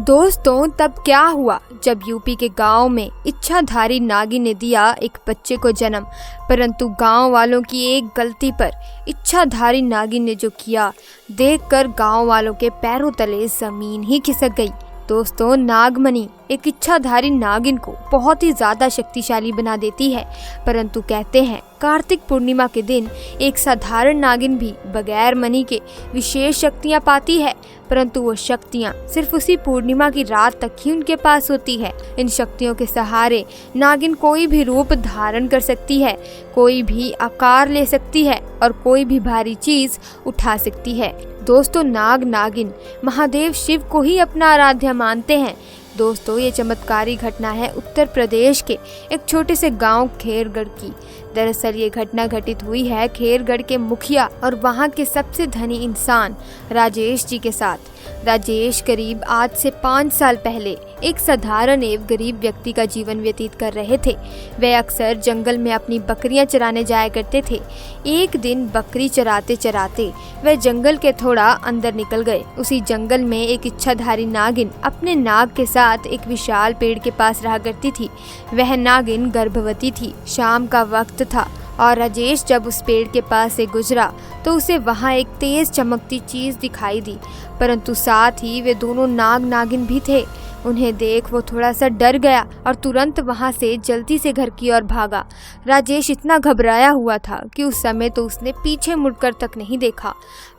दोस्तों तब क्या हुआ जब यूपी के गांव में इच्छाधारी नागिन ने दिया एक बच्चे को जन्म। परंतु गांव वालों की एक गलती पर इच्छाधारी नागिन ने जो किया, देखकर गांव वालों के पैरों तले जमीन ही खिसक गई। दोस्तों नागमणि एक इच्छाधारी नागिन को बहुत ही ज्यादा शक्तिशाली बना देती है। परंतु कहते हैं कार्तिक पूर्णिमा के दिन एक साधारण नागिन भी बगैर मणि के विशेष शक्तियां पाती है, परंतु वो शक्तियां सिर्फ उसी पूर्णिमा की रात तक ही उनके पास होती है। इन शक्तियों के सहारे नागिन कोई भी रूप धारण कर सकती है, कोई भी आकार ले सकती है और कोई भी भारी चीज उठा सकती है। दोस्तों नाग नागिन महादेव शिव को ही अपना आराध्य मानते हैं। दोस्तों ये चमत्कारी घटना है उत्तर प्रदेश के एक छोटे से गांव खेरगढ़ की। दरअसल ये घटना घटित हुई है खेरगढ़ के मुखिया और वहां के सबसे धनी इंसान राजेश जी के साथ। राजेश करीब आज से 5 साल पहले एक साधारण एवं गरीब व्यक्ति का जीवन व्यतीत कर रहे थे। वे अक्सर जंगल में अपनी बकरियां चराने जाया करते थे। एक दिन बकरी चराते चराते वे जंगल के थोड़ा अंदर निकल गए। उसी जंगल में एक इच्छाधारी नागिन अपने नाग के साथ एक विशाल पेड़ के पास रहा करती थी। वह नागिन गर्भवती थी। शाम का वक्त था और राजेश जब उस पेड़ के पास से गुजरा तो उसे वहां एक तेज चमकती चीज दिखाई दी, परंतु साथ ही वे दोनों नाग नागिन भी थे। उन्हें देख वो थोड़ा सा डर गया और तुरंत वहां से जल्दी से घर की ओर भागा। राजेश इतना घबराया हुआ था कि उस समय तो उसने पीछे मुड़कर तक नहीं देखा,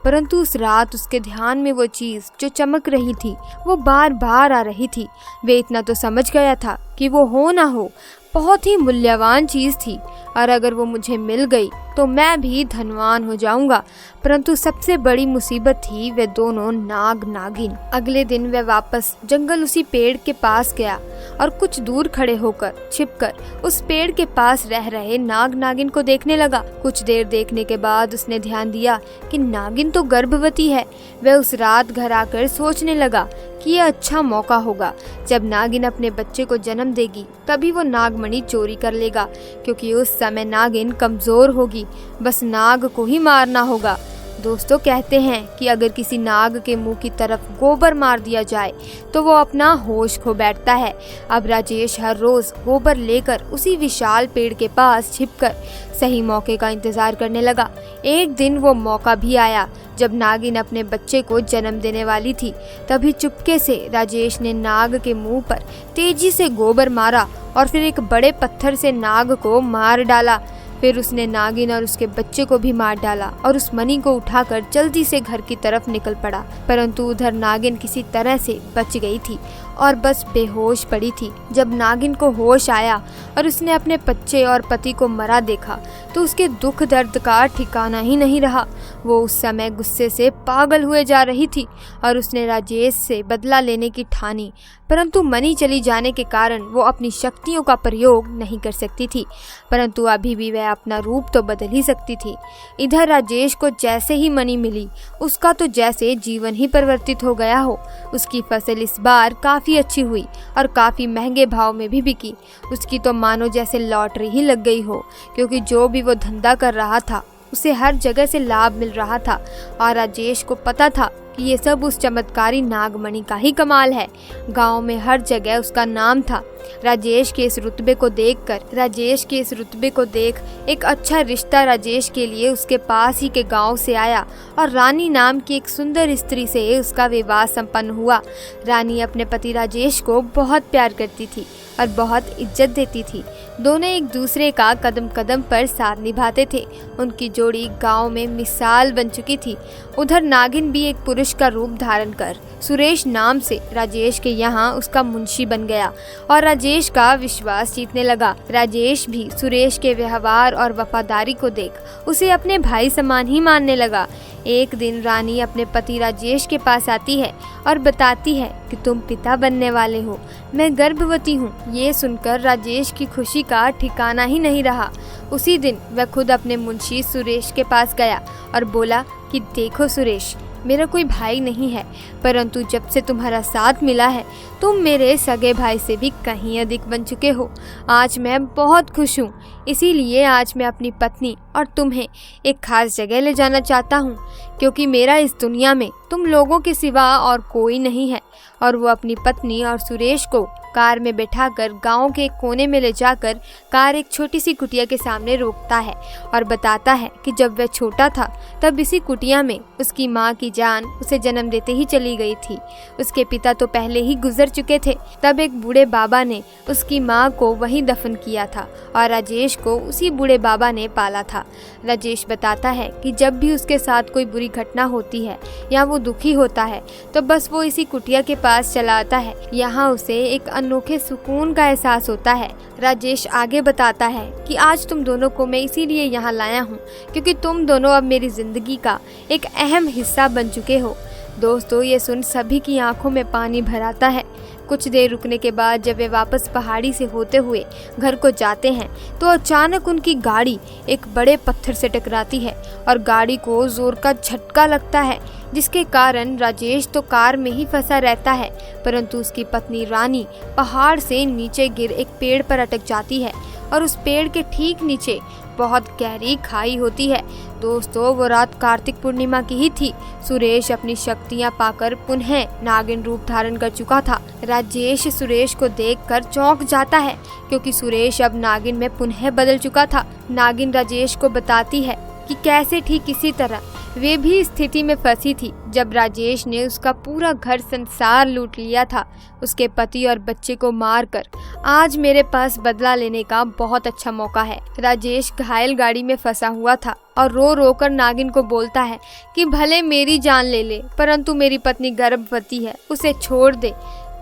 परंतु उस रात उसके ध्यान में वो चीज जो चमक रही थी वो बार बार आ रही थी। वे इतना तो समझ गया था कि वो हो ना हो बहुत ही मूल्यवान चीज थी और अगर वो मुझे मिल गई तो मैं भी धनवान हो जाऊंगा। परंतु सबसे बड़ी मुसीबत थी वे दोनों नाग नागिन। अगले दिन वे वापस जंगल उसी पेड़ के पास गया और कुछ दूर खड़े होकर छिपकर उस पेड़ के पास रह रहे नाग नागिन को देखने लगा। कुछ देर देखने के बाद उसने ध्यान दिया कि नागिन तो गर्भवती है। वह उस रात घर आकर सोचने लगा कि यह अच्छा मौका होगा। जब नागिन अपने बच्चे को जन्म देगी तभी वो नागमणि चोरी कर लेगा, क्योंकि उस समय नागिन कमजोर होगी। बस नाग को ही मारना होगा। दोस्तों कहते हैं कि अगर किसी नाग के मुंह की तरफ गोबर मार दिया जाए तो वो अपना होश खो बैठता है। अब राजेश हर रोज गोबर लेकर उसी विशाल पेड़ के पास छिपकर सही मौके का इंतजार करने लगा। एक दिन वो मौका भी आया जब नागिन अपने बच्चे को जन्म देने वाली थी। तभी चुपके से राजेश ने नाग के मुंह पर तेजी से गोबर मारा और फिर एक बड़े पत्थर से नाग को मार डाला। फिर उसने नागिन और उसके बच्चे को भी मार डाला और उस मणि को उठाकर जल्दी से घर की तरफ निकल पड़ा। परंतु उधर नागिन किसी तरह से बच गई थी और बस बेहोश पड़ी थी। जब नागिन को होश आया और उसने अपने बच्चे और पति को मरा देखा तो उसके दुख दर्द का ठिकाना ही नहीं रहा। वो उस समय गुस्से से पागल हुए जा रही थी और उसने राजेश से बदला लेने की ठानी, परंतु मणि चली जाने के कारण वो अपनी शक्तियों का प्रयोग नहीं कर सकती थी। परंतु अभी भी वह अपना रूप तो बदल ही सकती थी। इधर राजेश को जैसे ही मणि मिली उसका तो जैसे जीवन ही परिवर्तित हो गया हो। उसकी फसल इस बार काफी अच्छी हुई और काफी महंगे भाव में भी बिकी। उसकी तो मानो जैसे लॉटरी ही लग गई हो, क्योंकि जो भी वो धंधा कर रहा था उसे हर जगह से लाभ मिल रहा था और राजेश को पता था कि ये सब उस चमत्कारी नागमणि का ही कमाल है। गांव में हर जगह उसका नाम था। राजेश के इस रुतबे को देख एक अच्छा रिश्ता राजेश के लिए उसके पास ही के गांव से आया और रानी नाम की एक सुंदर स्त्री से उसका विवाह संपन्न हुआ। रानी अपने पति राजेश को बहुत प्यार करती थी और बहुत इज्जत देती थी। दोनों एक दूसरे का कदम कदम पर साथ निभाते थे। उनकी जोड़ी गांव में मिसाल बन चुकी थी। उधर नागिन भी एक पुरुष का रूप धारण कर सुरेश नाम से राजेश के यहाँ उसका मुंशी बन गया और राजेश का विश्वास जीतने लगा। राजेश भी सुरेश के व्यवहार और वफादारी को देख उसे अपने भाई समान ही मानने लगा। एक दिन रानी अपने पति राजेश के पास आती है और बताती है कि तुम पिता बनने वाले हो, मैं गर्भवती हूँ। ये सुनकर राजेश की खुशी का ठिकाना ही नहीं रहा। उसी दिन वह खुद अपने मुंशी सुरेश के पास गया और बोला कि देखो सुरेश, मेरा कोई भाई नहीं है, परंतु जब से तुम्हारा साथ मिला है तुम मेरे सगे भाई से भी कहीं अधिक बन चुके हो। आज मैं बहुत खुश हूँ, इसीलिए आज मैं अपनी पत्नी और तुम्हें एक खास जगह ले जाना चाहता हूँ, क्योंकि मेरा इस दुनिया में तुम लोगों के सिवा और कोई नहीं है। और वो अपनी पत्नी और सुरेश को कार में बैठाकर गांव के एक कोने में ले जाकर कार एक छोटी सी कुटिया के सामने रोकता है और बताता है कि जब वह छोटा था तब इसी कुटिया में उसकी माँ की जान उसे जन्म देते ही चली गई थी। उसके पिता तो पहले ही गुजर चुके थे। तब एक बूढ़े बाबा ने उसकी माँ को वहीं दफन किया था और राजेश को उसी बूढ़े बाबा ने पाला था। राजेश बताता है कि जब भी उसके साथ कोई बुरी घटना होती है या वो दुखी होता है तो बस वो इसी कुटिया के पास चला आता है। यहाँ उसे एक अनोखे सुकून का एहसास होता है। राजेश आगे बताता है कि आज तुम दोनों को मैं इसीलिए यहाँ लाया हूँ क्योंकि तुम दोनों अब मेरी जिंदगी का एक अहम हिस्सा बन चुके हो। दोस्तों, ये सुन सभी की आंखों में पानी भर आता है। कुछ देर रुकने के बाद जब वे वापस पहाड़ी से होते हुए घर को जाते हैं तो अचानक उनकी गाड़ी एक बड़े पत्थर से टकराती है और गाड़ी को जोर का झटका लगता है, जिसके कारण राजेश तो कार में ही फंसा रहता है, परंतु उसकी पत्नी रानी पहाड़ से नीचे गिर एक पेड़ पर अटक जाती है और उस पेड़ के ठीक नीचे बहुत गहरी खाई होती है। दोस्तों, वो रात कार्तिक पूर्णिमा की ही थी। सुरेश अपनी शक्तियां पाकर पुनः नागिन रूप धारण कर चुका था। राजेश सुरेश को देखकर चौंक जाता है क्योंकि सुरेश अब नागिन में पुनः बदल चुका था। नागिन राजेश को बताती है कि कैसे ठीक इसी तरह वे भी स्थिति में फंसी थी जब राजेश ने उसका पूरा घर संसार लूट लिया था। उसके पति और बच्चे को मारकर आज मेरे पास बदला लेने का बहुत अच्छा मौका है। राजेश घायल गाड़ी में फंसा हुआ था और रो रो कर नागिन को बोलता है कि भले मेरी जान ले ले परंतु मेरी पत्नी गर्भवती है, उसे छोड़ दे।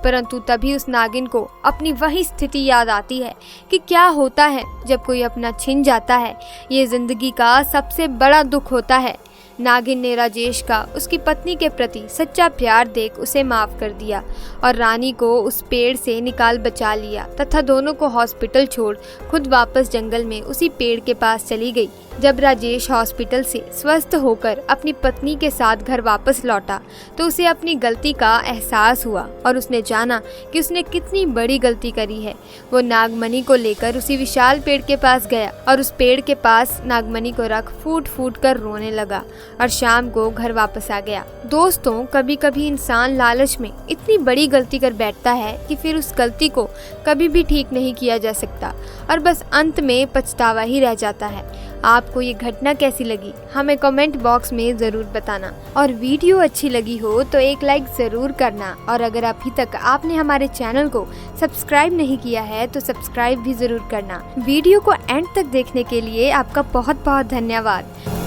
परंतु तभी उस नागिन को अपनी वही स्थिति याद आती है कि क्या होता है जब कोई अपना छिन जाता है। ये जिंदगी का सबसे बड़ा दुख होता है। नागिन ने राजेश का उसकी पत्नी के प्रति सच्चा प्यार देख उसे माफ कर दिया और रानी को उस पेड़ से निकाल बचा लिया तथा दोनों को हॉस्पिटल छोड़ खुद वापस जंगल में उसी पेड़ के पास चली गई। जब राजेश हॉस्पिटल से स्वस्थ होकर अपनी पत्नी के साथ घर वापस लौटा तो उसे अपनी गलती का एहसास हुआ और उसने जाना कि उसने कितनी बड़ी गलती करी है। वो नागमणि को लेकर उसी विशाल पेड़ के पास गया और उस पेड़ के पास नागमणि को रख फूट फूट कर रोने लगा और शाम को घर वापस आ गया। दोस्तों, कभी कभी इंसान लालच में इतनी बड़ी गलती कर बैठता है कि फिर उस गलती को कभी भी ठीक नहीं किया जा सकता और बस अंत में पछतावा ही रह जाता है। आपको ये घटना कैसी लगी हमें कमेंट बॉक्स में जरूर बताना और वीडियो अच्छी लगी हो तो एक लाइक जरूर करना और अगर अभी तक आपने हमारे चैनल को सब्सक्राइब नहीं किया है तो सब्सक्राइब भी जरूर करना। वीडियो को एंड तक देखने के लिए आपका बहुत बहुत धन्यवाद।